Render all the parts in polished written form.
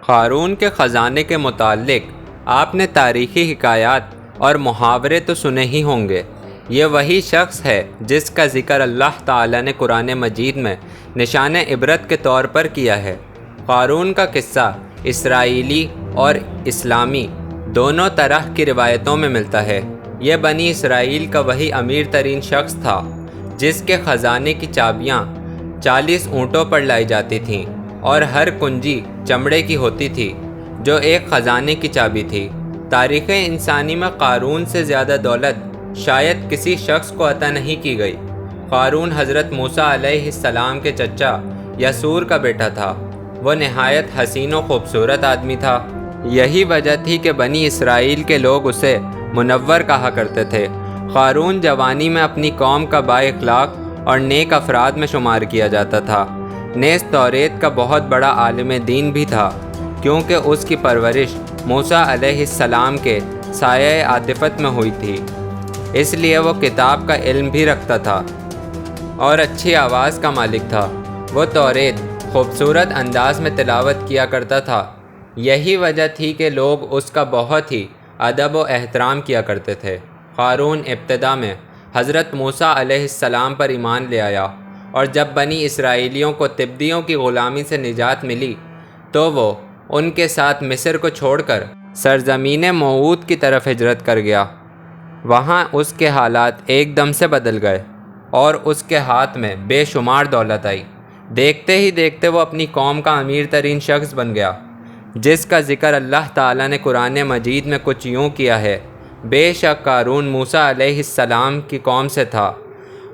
قارون کے خزانے کے متعلق آپ نے تاریخی حکایات اور محاورے تو سنے ہی ہوں گے۔ یہ وہی شخص ہے جس کا ذکر اللہ تعالیٰ نے قرآن مجید میں نشان عبرت کے طور پر کیا ہے۔ قارون کا قصہ اسرائیلی اور اسلامی دونوں طرح کی روایتوں میں ملتا ہے۔ یہ بنی اسرائیل کا وہی امیر ترین شخص تھا جس کے خزانے کی چابیاں 40 اونٹوں پر لائی جاتی تھیں اور ہر کنجی چمڑے کی ہوتی تھی جو ایک خزانے کی چابی تھی۔ تاریخ انسانی میں قارون سے زیادہ دولت شاید کسی شخص کو عطا نہیں کی گئی۔ قارون حضرت موسیٰ علیہ السلام کے چچا یسور کا بیٹا تھا۔ وہ نہایت حسین و خوبصورت آدمی تھا۔ یہی وجہ تھی کہ بنی اسرائیل کے لوگ اسے منور کہا کرتے تھے۔ قارون جوانی میں اپنی قوم کا با اخلاق اور نیک افراد میں شمار کیا جاتا تھا۔ نیز توریت کا بہت بڑا عالم دین بھی تھا، کیونکہ اس کی پرورش موسیٰ علیہ السلام کے سایہ عاطفت میں ہوئی تھی، اس لیے وہ کتاب کا علم بھی رکھتا تھا اور اچھی آواز کا مالک تھا۔ وہ توریت خوبصورت انداز میں تلاوت کیا کرتا تھا۔ یہی وجہ تھی کہ لوگ اس کا بہت ہی ادب و احترام کیا کرتے تھے۔ قارون ابتدا میں حضرت موسیٰ علیہ السلام پر ایمان لے آیا، اور جب بنی اسرائیلیوں کو تبتیوں کی غلامی سے نجات ملی تو وہ ان کے ساتھ مصر کو چھوڑ کر سرزمین موعود کی طرف ہجرت کر گیا۔ وہاں اس کے حالات ایک دم سے بدل گئے اور اس کے ہاتھ میں بے شمار دولت آئی۔ دیکھتے ہی دیکھتے وہ اپنی قوم کا امیر ترین شخص بن گیا، جس کا ذکر اللہ تعالیٰ نے قرآن مجید میں کچھ یوں کیا ہے: بے شک قارون موسیٰ علیہ السلام کی قوم سے تھا،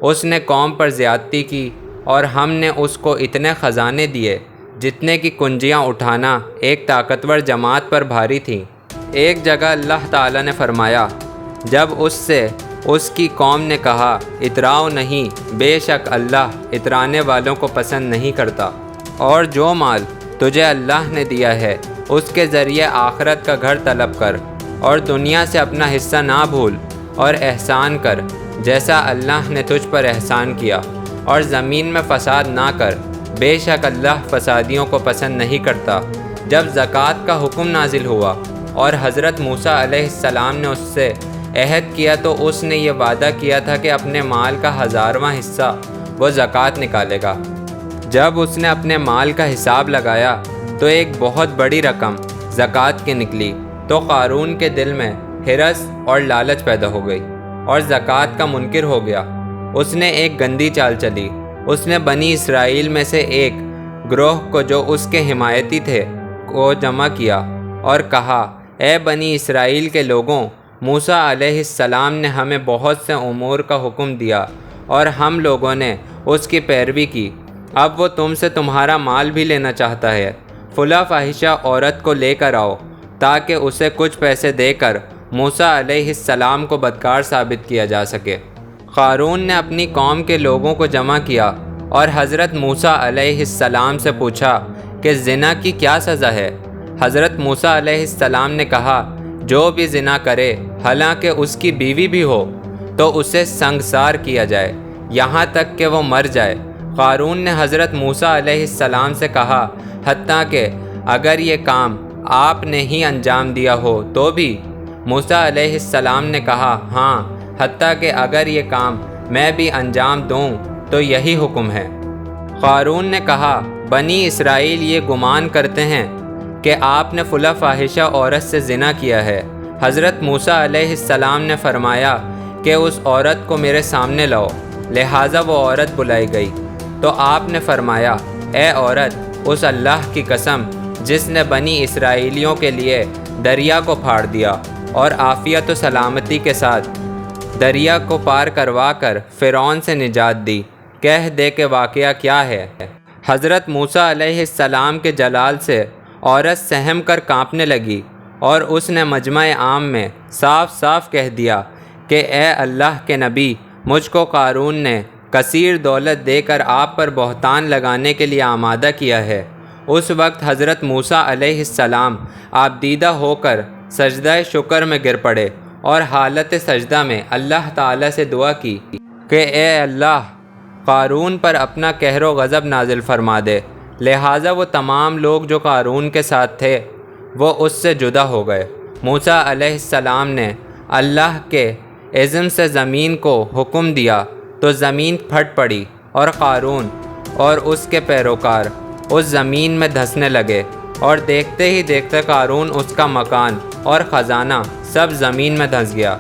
اس نے قوم پر زیادتی کی اور ہم نے اس کو اتنے خزانے دیے جتنے کی کنجیاں اٹھانا ایک طاقتور جماعت پر بھاری تھیں۔ ایک جگہ اللہ تعالیٰ نے فرمایا جب اس سے اس کی قوم نے کہا اتراؤ نہیں، بے شک اللہ اترانے والوں کو پسند نہیں کرتا، اور جو مال تجھے اللہ نے دیا ہے اس کے ذریعے آخرت کا گھر طلب کر، اور دنیا سے اپنا حصہ نہ بھول، اور احسان کر جیسا اللہ نے تجھ پر احسان کیا، اور زمین میں فساد نہ کر، بے شک اللہ فسادیوں کو پسند نہیں کرتا۔ جب زکوٰۃ کا حکم نازل ہوا اور حضرت موسیٰ علیہ السلام نے اس سے عہد کیا تو اس نے یہ وعدہ کیا تھا کہ اپنے مال کا 1000واں حصہ وہ زکوٰۃ نکالے گا۔ جب اس نے اپنے مال کا حساب لگایا تو ایک بہت بڑی رقم زکوٰۃ کی نکلی، تو قارون کے دل میں ہرس اور لالچ پیدا ہو گئی اور زکوٰۃ کا منکر ہو گیا۔ اس نے ایک گندی چال چلی۔ اس نے بنی اسرائیل میں سے ایک گروہ کو جو اس کے حمایتی تھے کو جمع کیا اور کہا، اے بنی اسرائیل کے لوگوں، موسیٰ علیہ السلام نے ہمیں بہت سے امور کا حکم دیا اور ہم لوگوں نے اس کی پیروی کی۔ اب وہ تم سے تمہارا مال بھی لینا چاہتا ہے۔ فلاں فاحشہ عورت کو لے کر آؤ تاکہ اسے کچھ پیسے دے کر موسیٰ علیہ السلام کو بدکار ثابت کیا جا سکے۔ قارون نے اپنی قوم کے لوگوں کو جمع کیا اور حضرت موسیٰ علیہ السلام سے پوچھا کہ زنا کی کیا سزا ہے؟ حضرت موسیٰ علیہ السلام نے کہا، جو بھی زنا کرے حالانکہ اس کی بیوی بھی ہو تو اسے سنگسار کیا جائے یہاں تک کہ وہ مر جائے۔ قارون نے حضرت موسیٰ علیہ السلام سے کہا، حتیٰ کہ اگر یہ کام آپ نے ہی انجام دیا ہو تو بھی؟ موسیٰ علیہ السلام نے کہا، ہاں، حتیٰ کہ اگر یہ کام میں بھی انجام دوں تو یہی حکم ہے۔ قارون نے کہا، بنی اسرائیل یہ گمان کرتے ہیں کہ آپ نے فلاں فاحشہ عورت سے زنا کیا ہے۔ حضرت موسیٰ علیہ السلام نے فرمایا کہ اس عورت کو میرے سامنے لاؤ، لہٰذا وہ عورت بلائی گئی تو آپ نے فرمایا، اے عورت، اس اللہ کی قسم جس نے بنی اسرائیلیوں کے لیے دریا کو پھاڑ دیا اور عافیت و سلامتی کے ساتھ دریا کو پار کروا کر فرعون سے نجات دی، کہہ دے کہ واقعہ کیا ہے۔ حضرت موسیٰ علیہ السلام کے جلال سے عورت سہم کر کانپنے لگی اور اس نے مجمع عام میں صاف صاف کہہ دیا کہ اے اللہ کے نبی، مجھ کو قارون نے کثیر دولت دے کر آپ پر بہتان لگانے کے لیے آمادہ کیا ہے۔ اس وقت حضرت موسیٰ علیہ السلام آبدیدہ ہو کر سجدہ شکر میں گر پڑے اور حالت سجدہ میں اللہ تعالیٰ سے دعا کی کہ اے اللہ، قارون پر اپنا قہر و غضب نازل فرما دے لہٰذا وہ تمام لوگ جو قارون کے ساتھ تھے وہ اس سے جدا ہو گئے۔ موسیٰ علیہ السلام نے اللہ کے اذن سے زمین کو حکم دیا تو زمین پھٹ پڑی اور قارون اور اس کے پیروکار اس زمین میں دھنسنے لگے، اور دیکھتے ہی دیکھتے قارون، اس کا مکان اور خزانہ سب زمین میں دھنس گیا۔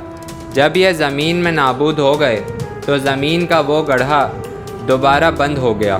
جب یہ زمین میں نابود ہو گئے تو زمین کا وہ گڑھا دوبارہ بند ہو گیا۔